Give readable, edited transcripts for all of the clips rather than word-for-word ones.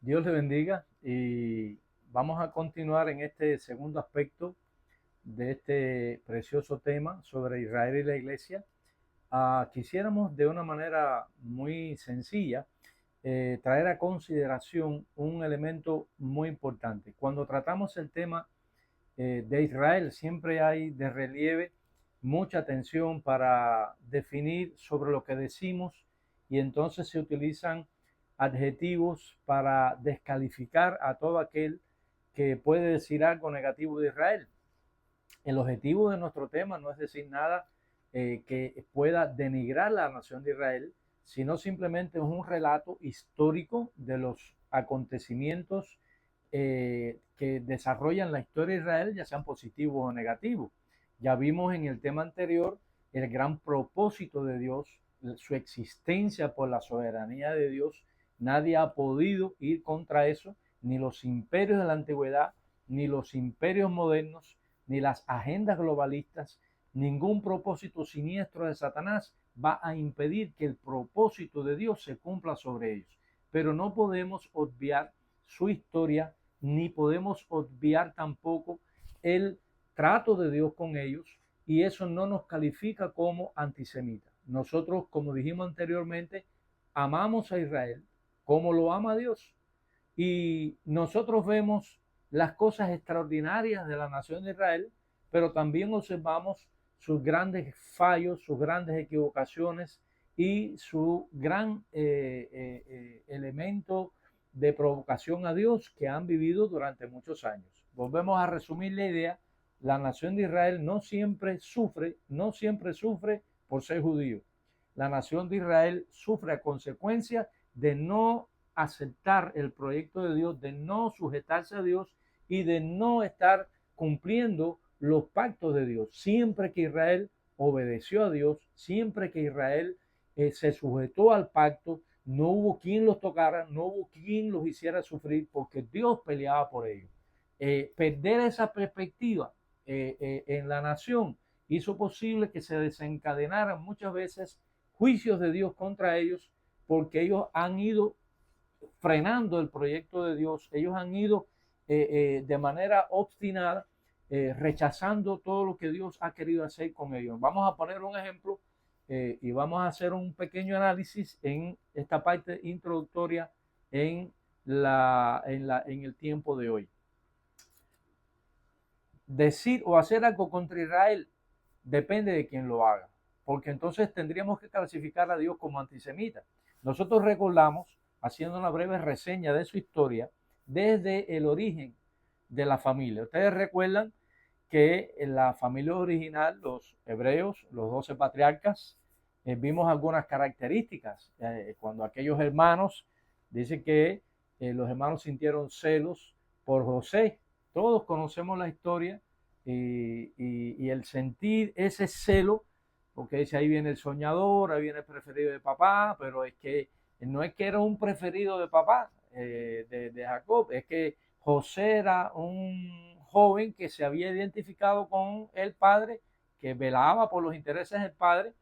Dios le bendiga y vamos a continuar en este segundo aspecto de este precioso tema sobre Israel y la iglesia. Quisiéramos de una manera muy sencilla traer a consideración un elemento muy importante. Cuando tratamos el tema de Israel, siempre hay de relieve mucha atención para definir sobre lo que decimos y entonces se utilizan adjetivos para descalificar a todo aquel que puede decir algo negativo de Israel. El objetivo de nuestro tema no es decir nada que pueda denigrar a la nación de Israel, sino simplemente es un relato histórico de los acontecimientos que desarrollan la historia de Israel, ya sean positivos o negativos. Ya vimos en el tema anterior el gran propósito de Dios, su existencia por la soberanía de Dios. Nadie ha podido ir contra eso, ni los imperios de la antigüedad, ni los imperios modernos, ni las agendas globalistas. Ningún propósito siniestro de Satanás va a impedir que el propósito de Dios se cumpla sobre ellos. Pero no podemos obviar su historia, ni podemos obviar tampoco el trato de Dios con ellos, y eso no nos califica como antisemitas. Nosotros, como dijimos anteriormente, amamos a Israel como lo ama Dios, y nosotros vemos las cosas extraordinarias de la nación de Israel, pero también observamos sus grandes fallos, sus grandes equivocaciones y su gran elemento de provocación a Dios que han vivido durante muchos años. Volvemos a resumir la idea: la nación de Israel no siempre sufre por ser judío. La nación de Israel sufre a consecuencia de no aceptar el proyecto de Dios, de no sujetarse a Dios y de no estar cumpliendo los pactos de Dios. Siempre que Israel obedeció a Dios, siempre que Israel se sujetó al pacto, no hubo quien los tocara, no hubo quien los hiciera sufrir, porque Dios peleaba por ellos. Perder esa perspectiva en la nación hizo posible que se desencadenaran muchas veces juicios de Dios contra ellos, porque ellos han ido frenando el proyecto de Dios, ellos han ido de manera obstinada rechazando todo lo que Dios ha querido hacer con ellos. Vamos a poner un ejemplo y vamos a hacer un pequeño análisis en esta parte introductoria en el tiempo de hoy. Decir o hacer algo contra Israel depende de quien lo haga, porque entonces tendríamos que clasificar a Dios como antisemita. Nosotros recordamos, haciendo una breve reseña de su historia, desde el origen de la familia. Ustedes recuerdan que en la familia original, los hebreos, los 12 patriarcas, vimos algunas características. Cuando aquellos hermanos, dice que los hermanos sintieron celos por José. Todos conocemos la historia y el sentir ese celo, porque dice ahí viene el soñador, ahí viene el preferido de papá, pero es que no es que era un preferido de papá, de Jacob, es que José era un joven que se había identificado con el padre, que velaba por los intereses del padre,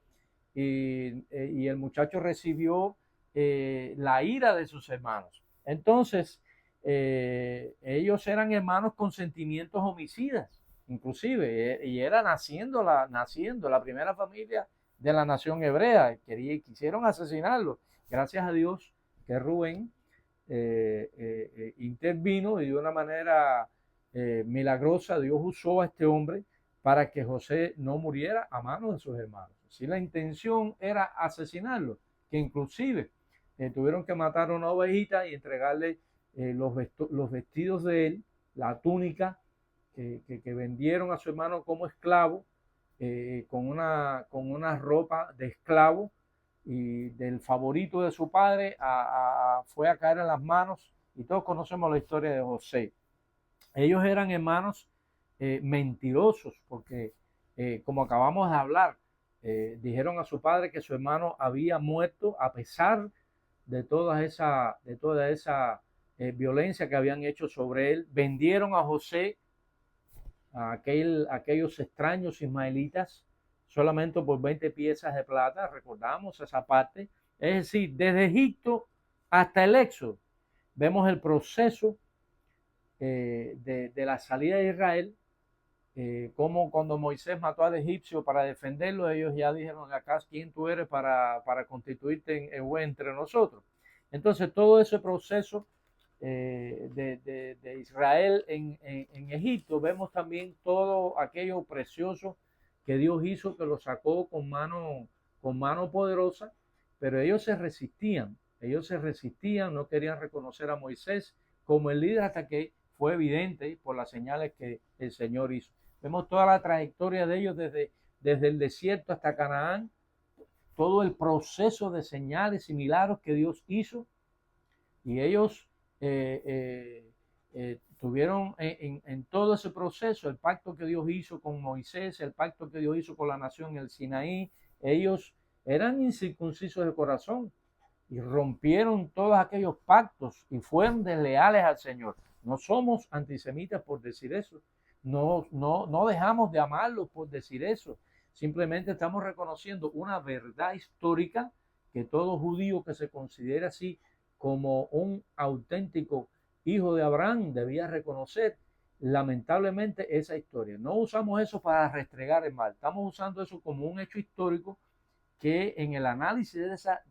y el muchacho recibió la ira de sus hermanos. Entonces, ellos eran hermanos con sentimientos homicidas, inclusive, y era naciendo la primera familia de la nación hebrea. Quisieron asesinarlo. Gracias a Dios que Rubén intervino y de una manera milagrosa Dios usó a este hombre para que José no muriera a manos de sus hermanos. Si la intención era asesinarlo, que inclusive tuvieron que matar a una ovejita y entregarle los vestidos de él, la túnica que vendieron a su hermano como esclavo, con una ropa de esclavo, y del favorito de su padre fue a caer en las manos, y todos conocemos la historia de José. Ellos eran hermanos mentirosos, porque como acabamos de hablar, dijeron a su padre que su hermano había muerto a pesar de toda esa violencia que habían hecho sobre él. Vendieron a José aquellos extraños ismaelitas solamente por 20 piezas de plata. Recordamos esa parte. Es decir, desde Egipto hasta el Éxodo, vemos el proceso de la salida de Israel, como cuando Moisés mató al egipcio para defenderlo, ellos ya dijeron: acá, ¿quién tú eres para constituirte en juez entre nosotros? Entonces todo ese proceso de Israel en Egipto, vemos también todo aquello precioso que Dios hizo, que lo sacó con mano poderosa, pero ellos se resistían, no querían reconocer a Moisés como el líder, hasta que fue evidente por las señales que el Señor hizo. Vemos toda la trayectoria de ellos desde el desierto hasta Canaán, todo el proceso de señales y milagros que Dios hizo, y ellos tuvieron en todo ese proceso el pacto que Dios hizo con Moisés, el pacto que Dios hizo con la nación en el Sinaí. Ellos eran incircuncisos de corazón y rompieron todos aquellos pactos y fueron desleales al Señor. No somos antisemitas por decir eso, no dejamos de amarlos por decir eso. Simplemente estamos reconociendo una verdad histórica que todo judío que se considere así como un auténtico hijo de Abraham debía reconocer. Lamentablemente esa historia. No usamos eso para restregar el mal, estamos usando eso como un hecho histórico, que en el análisis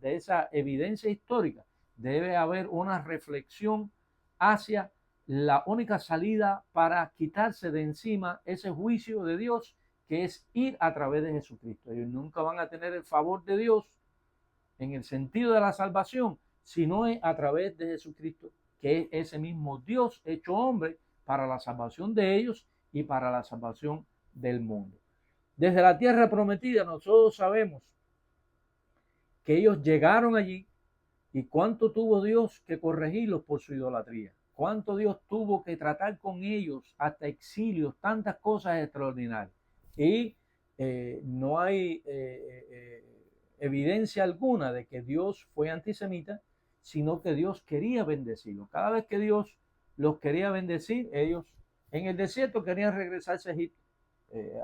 de esa evidencia histórica debe haber una reflexión hacia la única salida para quitarse de encima ese juicio de Dios, que es ir a través de Jesucristo. Ellos nunca van a tener el favor de Dios en el sentido de la salvación, sino es a través de Jesucristo, que es ese mismo Dios hecho hombre, para la salvación de ellos y para la salvación del mundo. Desde la tierra prometida nosotros sabemos que ellos llegaron allí, y cuánto tuvo Dios que corregirlos por su idolatría, cuánto Dios tuvo que tratar con ellos, hasta exilios, tantas cosas extraordinarias. Y no hay evidencia alguna de que Dios fue antisemita, sino que Dios quería bendecirlos. Cada vez que Dios los quería bendecir, ellos en el desierto querían regresarse a Egipto.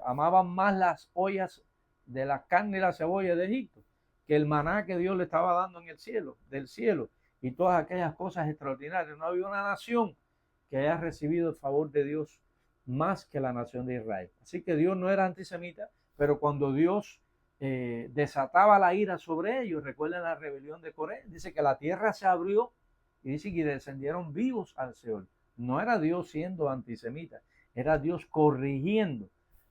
Amaban más las ollas de la carne y la cebolla de Egipto que el maná que Dios le estaba dando en el cielo, del cielo, y todas aquellas cosas extraordinarias. No había una nación que haya recibido el favor de Dios más que la nación de Israel. Así que Dios no era antisemita, pero cuando Dios desataba la ira sobre ellos, recuerden la rebelión de Coré, dice que la tierra se abrió y dice que descendieron vivos al Seol. No era Dios siendo antisemita, era Dios corrigiendo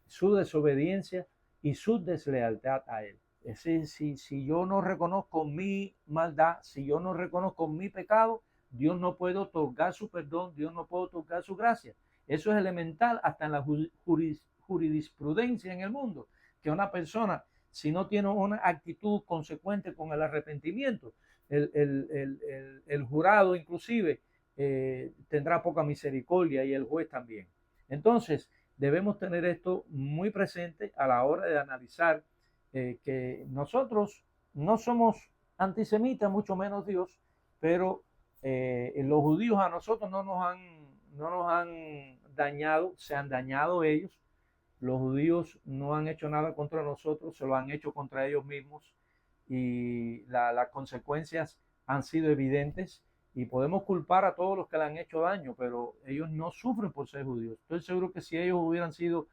su desobediencia y su deslealtad a él. Es decir, si yo no reconozco mi maldad, si yo no reconozco mi pecado, Dios no puede otorgar su perdón, Dios no puede otorgar su gracia. Eso es elemental hasta en la jurisprudencia en el mundo, que una persona, si no tiene una actitud consecuente con el arrepentimiento, el jurado inclusive tendrá poca misericordia, y el juez también. Entonces, debemos tener esto muy presente a la hora de analizar que nosotros no somos antisemitas, mucho menos Dios, pero los judíos a nosotros no nos han dañado, se han dañado ellos. Los judíos no han hecho nada contra nosotros, se lo han hecho contra ellos mismos, y las consecuencias han sido evidentes, y podemos culpar a todos los que le han hecho daño, pero ellos no sufren por ser judíos. Estoy seguro que si ellos hubieran sido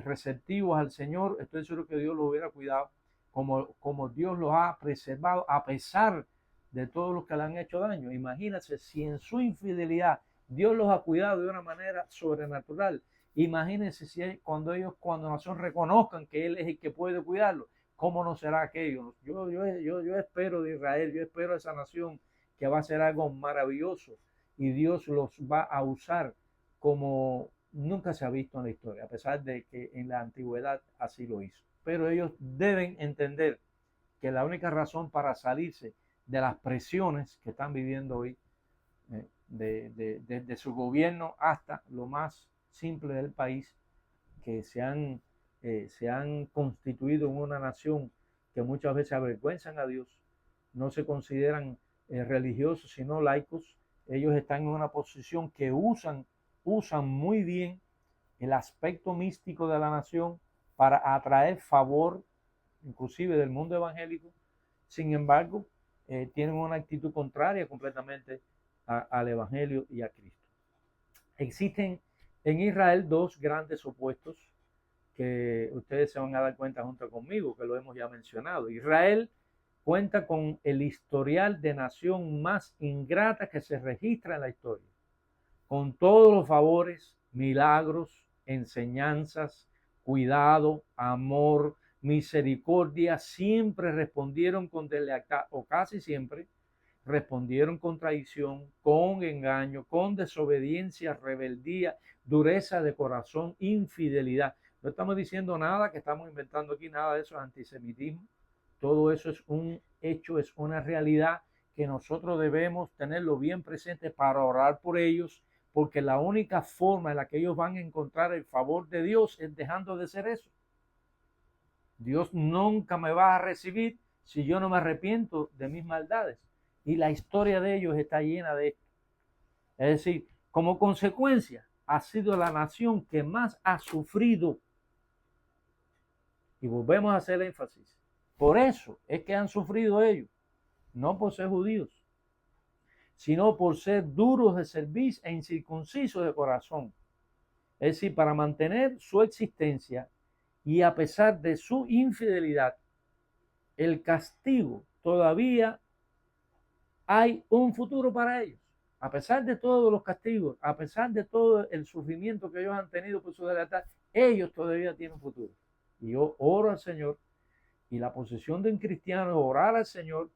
receptivos al Señor, estoy seguro que Dios los hubiera cuidado como Dios los ha preservado a pesar de todos los que le han hecho daño. Imagínense si en su infidelidad Dios los ha cuidado de una manera sobrenatural. Imagínense si cuando la nación reconozcan que Él es el que puede cuidarlo, ¿cómo no será aquello? Yo espero de Israel, yo espero de esa nación que va a ser algo maravilloso, y Dios los va a usar como nunca se ha visto en la historia, a pesar de que en la antigüedad así lo hizo. Pero ellos deben entender que la única razón para salirse de las presiones que están viviendo hoy, desde su gobierno hasta lo más simple del país, que se han constituido en una nación que muchas veces avergüenzan a Dios, no se consideran religiosos sino laicos. Ellos están en una posición que usan muy bien el aspecto místico de la nación para atraer favor, inclusive del mundo evangélico. Sin embargo, tienen una actitud contraria completamente al Evangelio y a Cristo. Existen en Israel dos grandes opuestos que ustedes se van a dar cuenta junto conmigo, que lo hemos ya mencionado. Israel cuenta con el historial de nación más ingrata que se registra en la historia, con todos los favores, milagros, enseñanzas, cuidado, amor, misericordia, siempre respondieron con deslealtad, o casi siempre respondieron con traición, con engaño, con desobediencia, rebeldía, dureza de corazón, infidelidad. No estamos diciendo nada que estamos inventando aquí, nada de eso es antisemitismo. Todo eso es un hecho, es una realidad que nosotros debemos tenerlo bien presente para orar por ellos, porque la única forma en la que ellos van a encontrar el favor de Dios es dejando de ser eso. Dios nunca me va a recibir si yo no me arrepiento de mis maldades. Y la historia de ellos está llena de esto. Es decir, como consecuencia, ha sido la nación que más ha sufrido. Y volvemos a hacer énfasis. Por eso es que han sufrido ellos, no por ser judíos, sino por ser duros de cerviz e incircuncisos de corazón. Es decir, para mantener su existencia y a pesar de su infidelidad, el castigo todavía hay un futuro para ellos. A pesar de todos los castigos, a pesar de todo el sufrimiento que ellos han tenido por su deslealtad, ellos todavía tienen futuro. Y yo oro al Señor, y la posición de un cristiano es orar al Señor,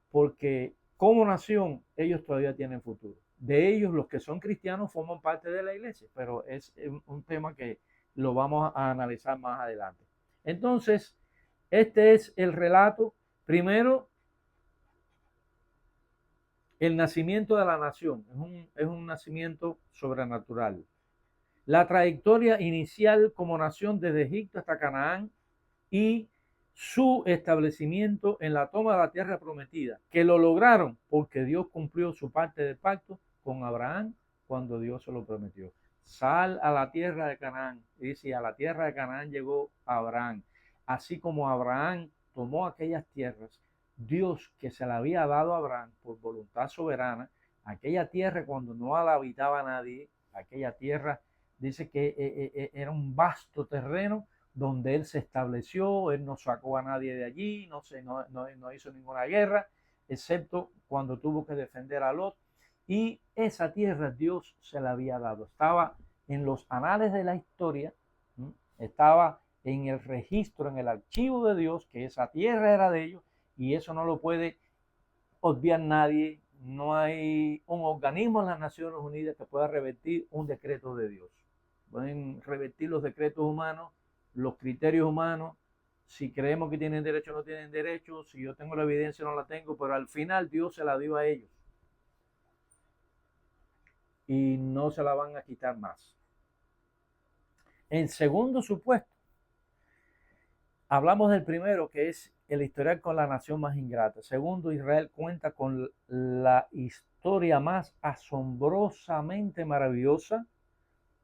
porque como nación ellos todavía tienen futuro. De ellos, los que son cristianos forman parte de la iglesia, pero es un tema que lo vamos a analizar más adelante. Entonces, este es el relato. Primero, el nacimiento de la nación. Es un nacimiento sobrenatural. La trayectoria inicial como nación desde Egipto hasta Canaán y su establecimiento en la toma de la tierra prometida, que lo lograron porque Dios cumplió su parte del pacto con Abraham cuando Dios se lo prometió. Sal a la tierra de Canaán. Y dice, a la tierra de Canaán llegó Abraham. Así como Abraham tomó aquellas tierras, Dios que se la había dado a Abraham por voluntad soberana, aquella tierra cuando no la habitaba nadie, aquella tierra dice que era un vasto terreno donde él se estableció, él no sacó a nadie de allí, no hizo ninguna guerra, excepto cuando tuvo que defender a Lot. Y esa tierra Dios se la había dado. Estaba en los anales de la historia, estaba en el registro, en el archivo de Dios, que esa tierra era de ellos, y eso no lo puede obviar nadie. No hay un organismo en las Naciones Unidas que pueda revertir un decreto de Dios. Pueden revertir los decretos humanos, los criterios humanos, si creemos que tienen derecho o no tienen derecho, si yo tengo la evidencia o no la tengo, pero al final Dios se la dio a ellos y no se la van a quitar más. En segundo supuesto, hablamos del primero, que es el historial con la nación más ingrata. Segundo, Israel cuenta con la historia más asombrosamente maravillosa,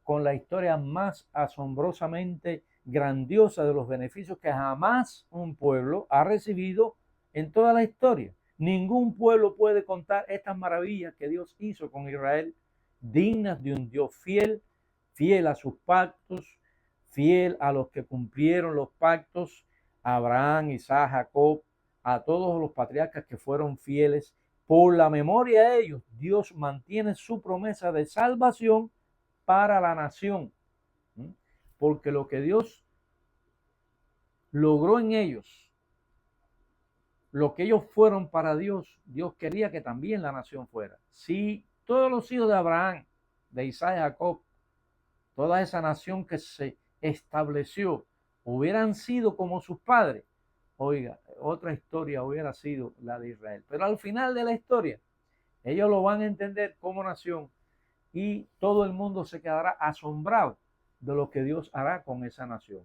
con la historia más asombrosamente grandiosa de los beneficios que jamás un pueblo ha recibido en toda la historia. Ningún pueblo puede contar estas maravillas que Dios hizo con Israel, dignas de un Dios fiel, fiel a sus pactos, fiel a los que cumplieron los pactos, a Abraham, Isaac, Jacob, a todos los patriarcas que fueron fieles. Por la memoria de ellos, Dios mantiene su promesa de salvación para la nación, porque lo que Dios logró en ellos, lo que ellos fueron para Dios, Dios quería que también la nación fuera. Si todos los hijos de Abraham, de Isaac y Jacob, toda esa nación que se estableció, hubieran sido como sus padres, oiga, otra historia hubiera sido la de Israel. Pero al final de la historia, ellos lo van a entender como nación y todo el mundo se quedará asombrado de lo que Dios hará con esa nación.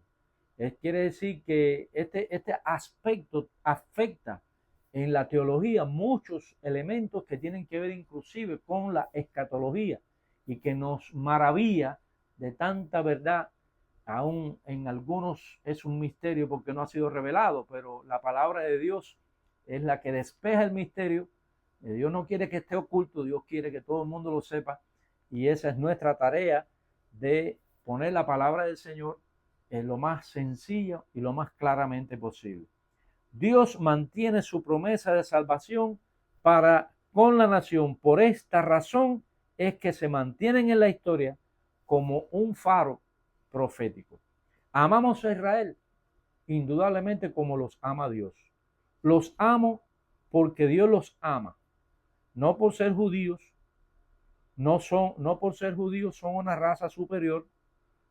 Quiere decir que este aspecto afecta en la teología muchos elementos que tienen que ver inclusive con la escatología y que nos maravilla de tanta verdad. Aún en algunos es un misterio porque no ha sido revelado, pero la palabra de Dios es la que despeja el misterio Dios no quiere que esté oculto, Dios quiere que todo el mundo lo sepa. Y esa es nuestra tarea, de poner la palabra del Señor en lo más sencillo y lo más claramente posible. Dios mantiene su promesa de salvación para con la nación. Por esta razón es que se mantienen en la historia como un faro profético. Amamos a Israel indudablemente como los ama Dios. Los amo porque Dios los ama, no por ser judíos, no por ser judíos son una raza superior,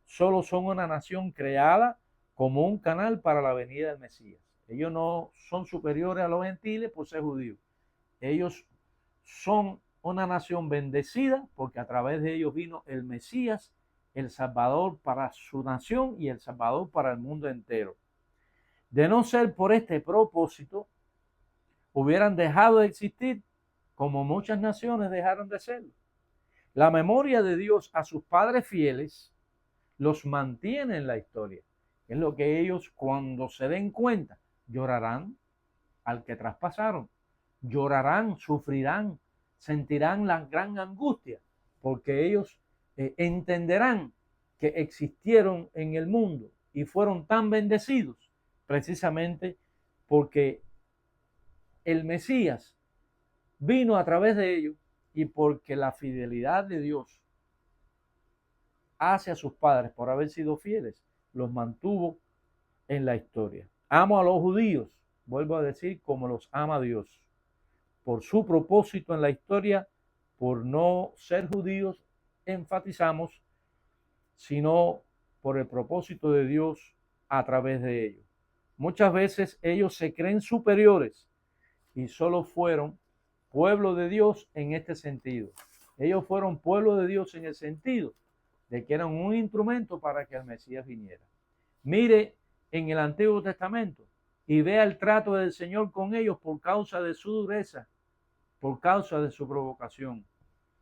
solo son una nación creada como un canal para la venida del Mesías. Ellos no son superiores a los gentiles por ser judíos. Ellos son una nación bendecida porque a través de ellos vino el Mesías, el Salvador para su nación y el Salvador para el mundo entero. De no ser por este propósito, hubieran dejado de existir como muchas naciones dejaron de serlo. La memoria de Dios a sus padres fieles los mantiene en la historia. Es lo que ellos, cuando se den cuenta, llorarán al que traspasaron, llorarán, sufrirán, sentirán la gran angustia, porque ellos entenderán que existieron en el mundo y fueron tan bendecidos precisamente porque el Mesías vino a través de ellos y porque la fidelidad de Dios hacia sus padres por haber sido fieles los mantuvo en la historia. Amo a los judíos, vuelvo a decir, como los ama Dios, por su propósito en la historia, por no ser judíos, enfatizamos, sino por el propósito de Dios a través de ellos. Muchas veces ellos se creen superiores y solo fueron pueblo de Dios en este sentido. Ellos fueron pueblo de Dios en el sentido de que eran un instrumento para que el Mesías viniera. Mire en el Antiguo Testamento y vea el trato del Señor con ellos por causa de su dureza, por causa de su provocación.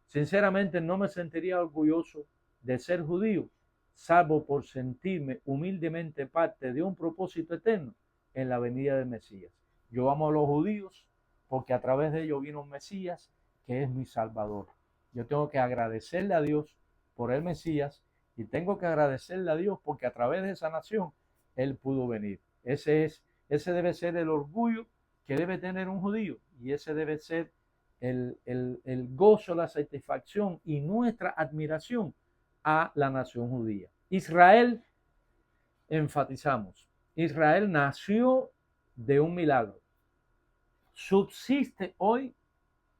Sinceramente no me sentiría orgulloso de ser judío, salvo por sentirme humildemente parte de un propósito eterno en la venida del Mesías. Yo amo a los judíos porque a través de ellos vino un Mesías que es mi Salvador. Yo tengo que agradecerle a Dios por el Mesías y tengo que agradecerle a Dios porque a través de esa nación Él pudo venir. Ese debe ser el orgullo que debe tener un judío y ese debe ser el gozo, la satisfacción y nuestra admiración a la nación judía. Israel, enfatizamos, Israel nació de un milagro, subsiste hoy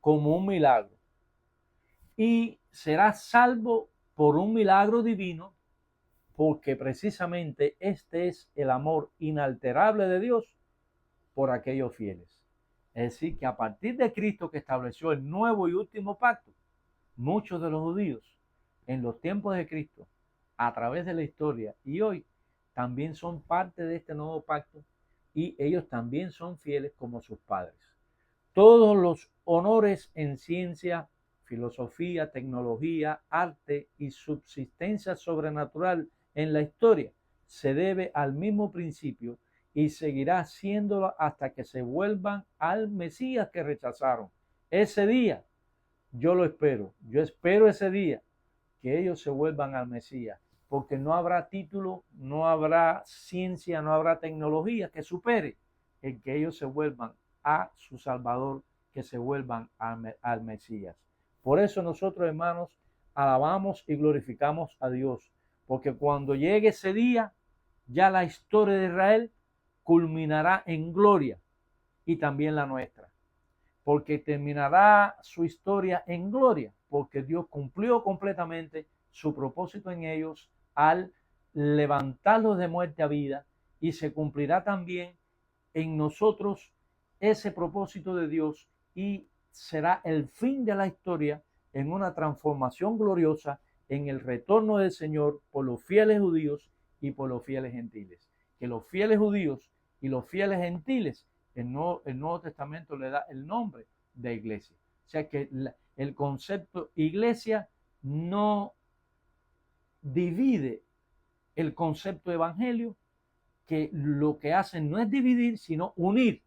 como un milagro y será salvo por un milagro divino, porque precisamente este es el amor inalterable de Dios por aquellos fieles. Es decir, que a partir de Cristo, que estableció el nuevo y último pacto, muchos de los judíos en los tiempos de Cristo, a través de la historia y hoy, también son parte de este nuevo pacto y ellos también son fieles como sus padres. Todos los honores en ciencia, filosofía, tecnología, arte y subsistencia sobrenatural en la historia se debe al mismo principio y seguirá siéndolo hasta que se vuelvan al Mesías que rechazaron. Ese día yo lo espero, yo espero ese día que ellos se vuelvan al Mesías, porque no habrá título, no habrá ciencia, no habrá tecnología que supere el que ellos se vuelvan a su Salvador, que se vuelvan al Mesías. Por eso nosotros, hermanos, alabamos y glorificamos a Dios, porque cuando llegue ese día, ya la historia de Israel culminará en gloria y también la nuestra, porque terminará su historia en gloria, porque Dios cumplió completamente su propósito en ellos al levantarlos de muerte a vida, y se cumplirá también en nosotros ese propósito de Dios y será el fin de la historia en una transformación gloriosa en el retorno del Señor por los fieles judíos y por los fieles gentiles. Que los fieles judíos y los fieles gentiles, el Nuevo Testamento le da el nombre de iglesia. O sea que el concepto iglesia no divide el concepto evangelio, que lo que hacen no es dividir, sino unir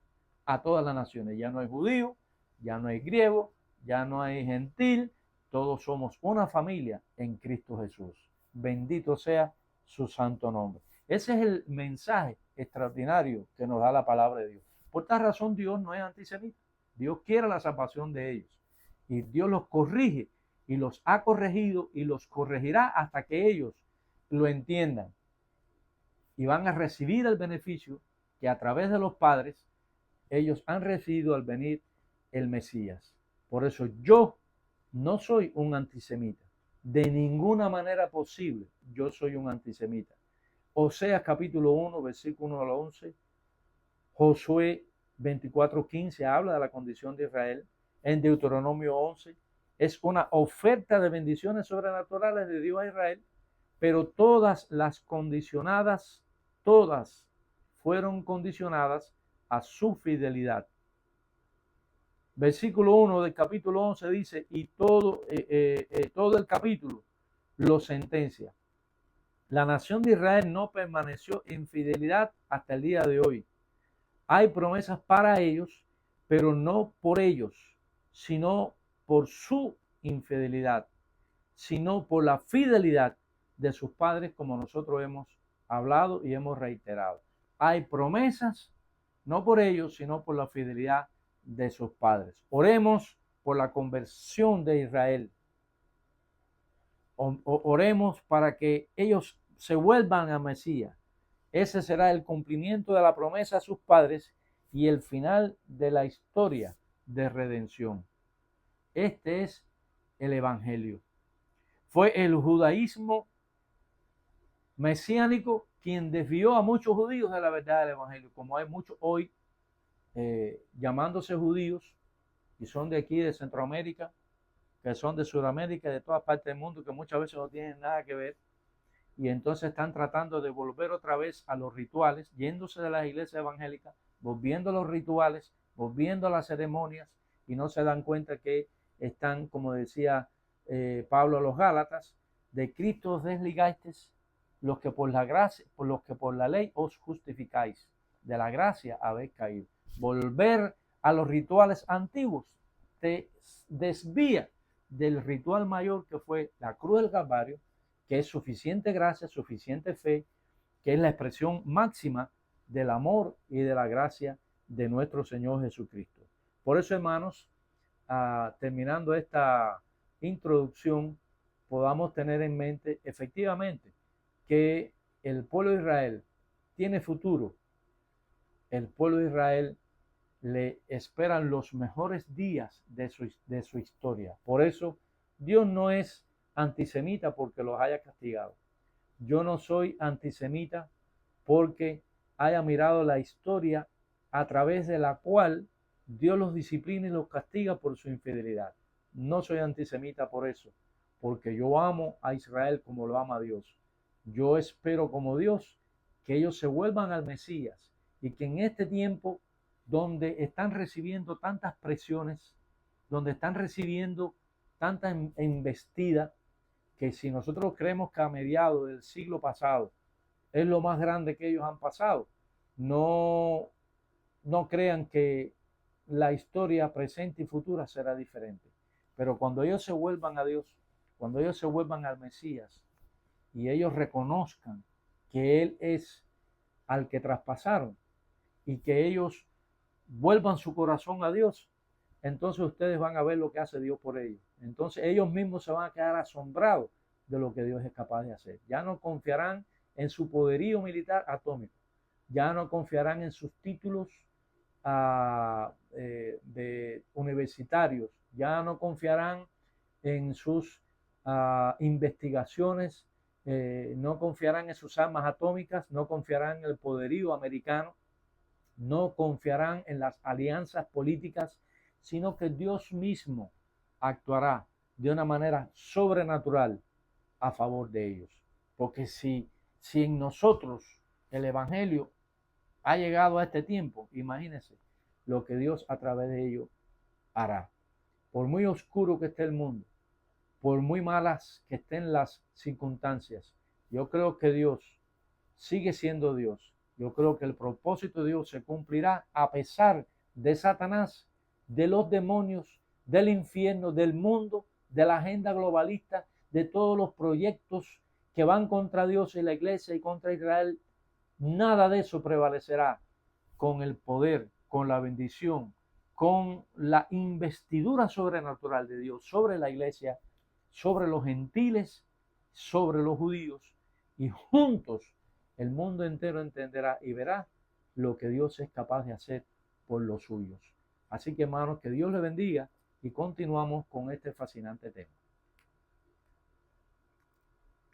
a todas las naciones. Ya no hay judío, Ya no hay griego, ya no hay gentil, todos somos una familia en Cristo Jesús. Bendito sea su santo nombre. Ese es el mensaje extraordinario que nos da la palabra de Dios. Por esta razón Dios no es antisemita. Dios quiere la salvación de ellos. Y Dios los corrige y los ha corregido y los corregirá hasta que ellos lo entiendan. Y van a recibir el beneficio que a través de los padres ellos han recibido al venir el Mesías. Por eso yo no soy un antisemita. De ninguna manera posible yo soy un antisemita. Oseas capítulo 1, versículo 1 al 11. Josué 24:15 habla de la condición de Israel. En Deuteronomio 11 es una oferta de bendiciones sobrenaturales de Dios a Israel, pero todas las condicionadas, todas fueron condicionadas a su fidelidad. Versículo 1 del capítulo 11 dice, y todo el capítulo lo sentencia. La nación de Israel no permaneció en fidelidad hasta el día de hoy. Hay promesas para ellos, pero no por ellos, sino por su infidelidad, sino por la fidelidad de sus padres, como nosotros hemos hablado y hemos reiterado. Hay promesas, no por ellos, sino por la fidelidad de sus padres. Oremos por la conversión de Israel. Oremos para que ellos se vuelvan a Mesías. Ese será el cumplimiento de la promesa a sus padres y el final de la historia de redención. Este es el Evangelio. Fue el judaísmo mesiánico quien desvió a muchos judíos de la verdad del Evangelio, como hay muchos hoy llamándose judíos y son de aquí, de Centroamérica, que son de Sudamérica, de todas partes del mundo, que muchas veces no tienen nada que ver, y entonces están tratando de volver otra vez a los rituales, yéndose de las iglesias evangélicas, volviendo a los rituales, volviendo a las ceremonias, y no se dan cuenta que están, como decía Pablo a los Gálatas, de Cristo os desligasteis, los que por la gracia, por los que por la ley os justificáis, de la gracia habéis caído. Volver a los rituales antiguos te desvía del ritual mayor que fue la cruz del Calvario, que es suficiente gracia, suficiente fe, que es la expresión máxima del amor y de la gracia de nuestro Señor Jesucristo. Por eso, hermanos, terminando esta introducción, podamos tener en mente efectivamente que el pueblo de Israel tiene futuro. El pueblo de Israel le esperan los mejores días de su historia. Por eso, Dios no es antisemita porque los haya castigado. Yo no soy antisemita porque haya mirado la historia a través de la cual Dios los disciplina y los castiga por su infidelidad. No soy antisemita por eso, porque yo amo a Israel como lo ama Dios. Yo espero como Dios que ellos se vuelvan al Mesías y que en este tiempo donde están recibiendo tantas presiones, donde están recibiendo tanta embestida, que si nosotros creemos que a mediados del siglo pasado es lo más grande que ellos han pasado, no crean que la historia presente y futura será diferente. Pero cuando ellos se vuelvan a Dios, cuando ellos se vuelvan al Mesías y ellos reconozcan que Él es al que traspasaron y que ellos vuelvan su corazón a Dios, entonces ustedes van a ver lo que hace Dios por ellos. Entonces ellos mismos se van a quedar asombrados de lo que Dios es capaz de hacer. Ya no confiarán en su poderío militar atómico. Ya no confiarán en sus títulos de universitarios. Ya no confiarán en sus investigaciones. No confiarán en sus armas atómicas. No confiarán en el poderío americano. No confiarán en las alianzas políticas, sino que Dios mismo actuará de una manera sobrenatural a favor de ellos. Porque si en nosotros el Evangelio ha llegado a este tiempo, imagínense lo que Dios a través de ellos hará. Por muy oscuro que esté el mundo, por muy malas que estén las circunstancias, yo creo que Dios sigue siendo Dios. Yo creo que el propósito de Dios se cumplirá a pesar de Satanás de los demonios, del infierno, del mundo, de la agenda globalista, de todos los proyectos que van contra Dios y la iglesia y contra Israel. Nada de eso prevalecerá con el poder, con la bendición, con la investidura sobrenatural de Dios sobre la iglesia, sobre los gentiles, sobre los judíos, y juntos el mundo entero entenderá y verá lo que Dios es capaz de hacer por los suyos. Así que, hermanos, que Dios les bendiga y continuamos con este fascinante tema.